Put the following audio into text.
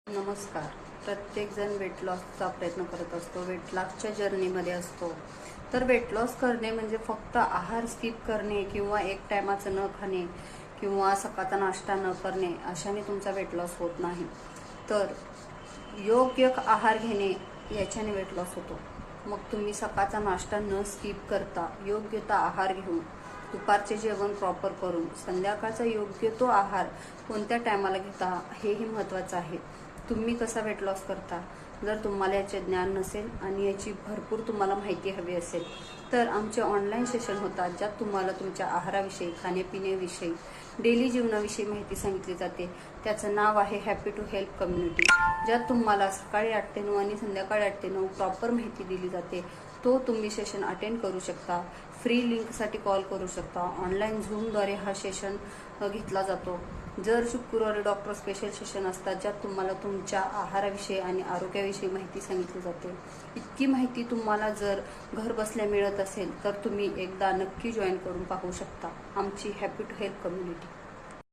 नमस्कार. प्रत्येकजण वेट लॉसचा प्रयत्न करत असतो, वेट लॉसच्या जर्नीमध्ये असतो. तर वेट लॉस करणे म्हणजे फक्त आहार स्किप करणे किंवा एक टायमाचं न खाणे किंवा सकाळचा नाश्ता न करणे अशाने तुमचा वेट लॉस होत नाही. तर योग्य आहार घेणे याच्याने वेट लॉस होतो. मग तुम्ही सकाळचा नाश्ता न स्किप करता योग्य तो आहार घेऊन, दुपारचे जेवण प्रॉपर करून, संध्याकाळचा योग्य तो आहार कोणत्या टायमाला घेता हेही महत्त्वाचं आहे. तुम्ही कसा वेट लॉस करता, जर तुम्हाला याचे ज्ञान नसेल आणि याची भरपूर तुम्हाला माहिती हवी असेल तर आमचे ऑनलाईन सेशन होतात, ज्यात तुम्हाला तुमच्या आहाराविषयी, खाण्यापिण्याविषयी, डेली जीवनाविषयी माहिती सांगितली जाते. त्याचं नाव आहे हॅपी टू हेल्प कम्युनिटी, ज्यात तुम्हाला सकाळी 8 ते 9 आणि संध्याकाळी 8 ते 9 प्रॉपर माहिती दिली जाते. तो तुम्ही सेशन अटेंड करू शकता. फ्री लिंकसाठी कॉल करू शकता. ऑनलाईन झूमद्वारे हा सेशन घेतला जातो. जर शुक्रवारी डॉक्टर स्पेशल सेशन असतात, ज्यात तुम्हाला तुमच्या आहाराविषयी आणि आरोग्याविषयी माहिती सांगितली जाते. इतकी माहिती तुम्हाला जर घर बसल्या मिळत असेल तर तुम्ही एकदा नक्की जॉईन करून पाहू शकता आमची हॅपी टू हेल्प कम्युनिटी.